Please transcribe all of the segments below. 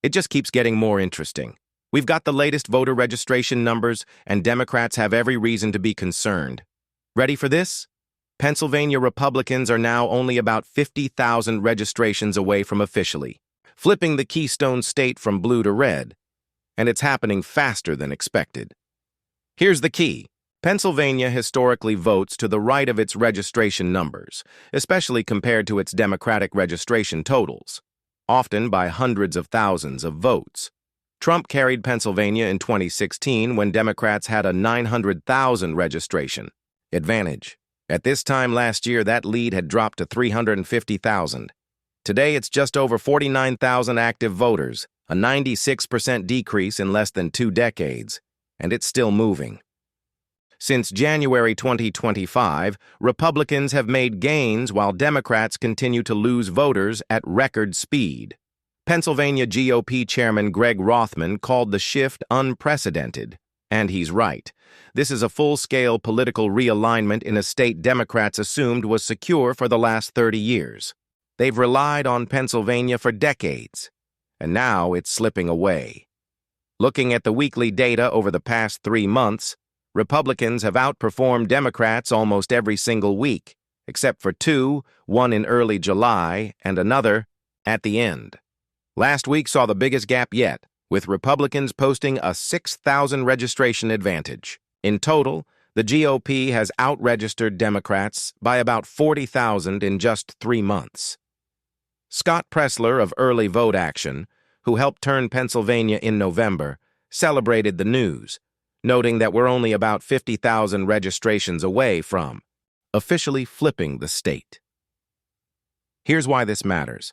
It just keeps getting more interesting. We've got the latest voter registration numbers, and Democrats have every reason to be concerned. Ready for this? Pennsylvania Republicans are now only about 50,000 registrations away from officially flipping the Keystone State from blue to red, and it's happening faster than expected. Here's the key. Pennsylvania historically votes to the right of its registration numbers, especially compared to its Democratic registration totals, often by hundreds of thousands of votes. Trump carried Pennsylvania in 2016 when Democrats had a 900,000 registration advantage. At this time last year, that lead had dropped to 350,000. Today, it's just over 49,000 active voters, a 96% decrease in less than 2 decades, and it's still moving. Since January 2025, Republicans have made gains while Democrats continue to lose voters at record speed. Pennsylvania GOP Chairman Greg Rothman called the shift unprecedented, and he's right. This is a full-scale political realignment in a state Democrats assumed was secure for the last 30 years. They've relied on Pennsylvania for decades, and now it's slipping away. Looking at the weekly data over the past 3 months, Republicans have outperformed Democrats almost every single week, except for 2, one in early July and another at the end. Last week saw the biggest gap yet, with Republicans posting a 6,000 registration advantage. In total, the GOP has out-registered Democrats by about 40,000 in just 3 months. Scott Pressler of Early Vote Action, who helped turn Pennsylvania in November, celebrated the news, noting that we're only about 50,000 registrations away from officially flipping the state. Here's why this matters.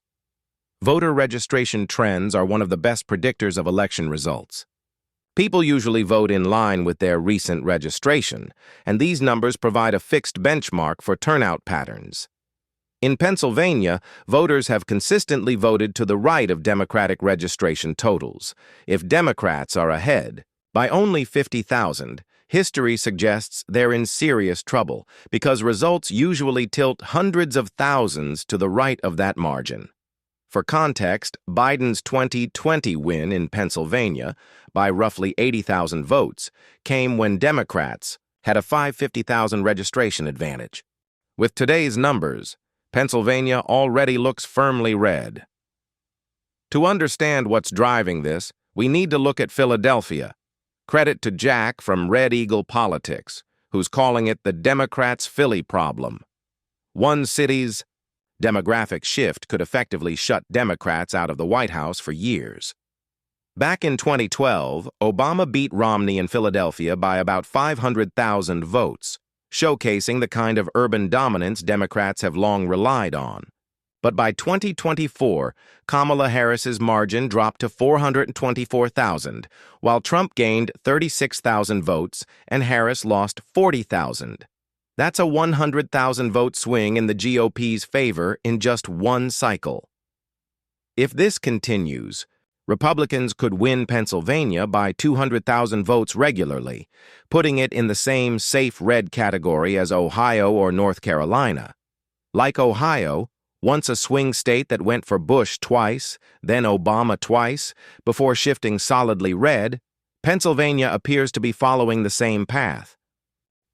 Voter registration trends are one of the best predictors of election results. People usually vote in line with their recent registration, and these numbers provide a fixed benchmark for turnout patterns. In Pennsylvania, voters have consistently voted to the right of Democratic registration totals. If Democrats are ahead by only 50,000, history suggests they're in serious trouble because results usually tilt hundreds of thousands to the right of that margin. For context, Biden's 2020 win in Pennsylvania by roughly 80,000 votes came when Democrats had a 550,000 registration advantage. With today's numbers, Pennsylvania already looks firmly red. To understand what's driving this, we need to look at Philadelphia. Credit to Jack from Red Eagle Politics, who's calling it the Democrats' Philly problem. One city's demographic shift could effectively shut Democrats out of the White House for years. Back in 2012, Obama beat Romney in Philadelphia by about 500,000 votes, showcasing the kind of urban dominance Democrats have long relied on. But by 2024, Kamala Harris's margin dropped to 424,000, while Trump gained 36,000 votes and Harris lost 40,000. That's a 100,000 vote swing in the GOP's favor in just one cycle. If this continues, Republicans could win Pennsylvania by 200,000 votes regularly, putting it in the same safe red category as Ohio or North Carolina. Like Ohio, once a swing state that went for Bush twice, then Obama twice, before shifting solidly red, Pennsylvania appears to be following the same path.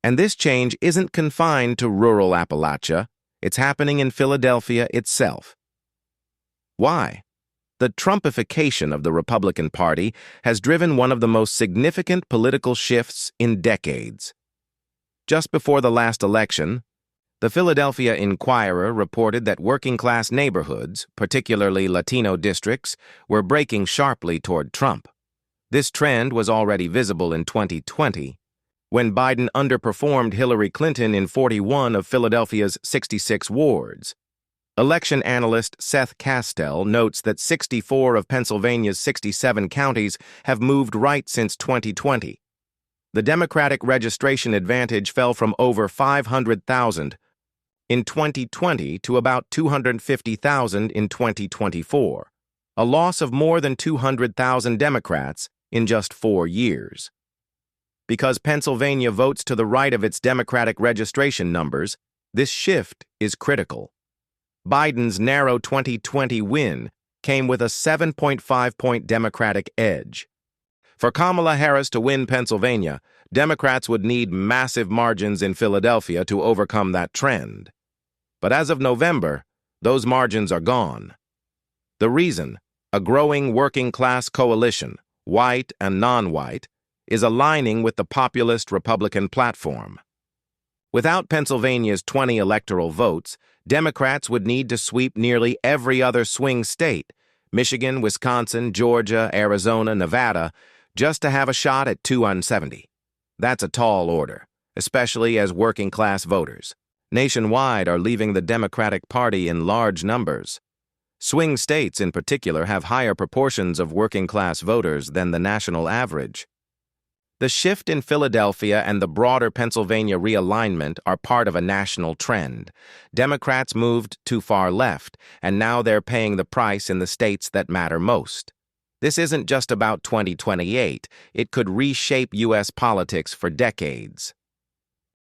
And this change isn't confined to rural Appalachia, it's happening in Philadelphia itself. Why? The Trumpification of the Republican Party has driven one of the most significant political shifts in decades. Just before the last election, the Philadelphia Inquirer reported that working-class neighborhoods, particularly Latino districts, were breaking sharply toward Trump. This trend was already visible in 2020, when Biden underperformed Hillary Clinton in 41 of Philadelphia's 66 wards. Election analyst Seth Castell notes that 64 of Pennsylvania's 67 counties have moved right since 2020. The Democratic registration advantage fell from over 500,000 in 2020 to about 250,000 in 2024, a loss of more than 200,000 Democrats in just 4 years. Because Pennsylvania votes to the right of its Democratic registration numbers, this shift is critical. Biden's narrow 2020 win came with a 7.5-point Democratic edge. For Kamala Harris to win Pennsylvania, Democrats would need massive margins in Philadelphia to overcome that trend. But as of November, those margins are gone. The reason, a growing working-class coalition, white and non-white, is aligning with the populist Republican platform. Without Pennsylvania's 20 electoral votes, Democrats would need to sweep nearly every other swing state, Michigan, Wisconsin, Georgia, Arizona, Nevada, just to have a shot at 270. That's a tall order, especially as working-class voters nationwide are leaving the Democratic Party in large numbers. Swing states, in particular, have higher proportions of working-class voters than the national average. The shift in Philadelphia and the broader Pennsylvania realignment are part of a national trend. Democrats moved too far left, and now they're paying the price in the states that matter most. This isn't just about 2028. It could reshape U.S. politics for decades.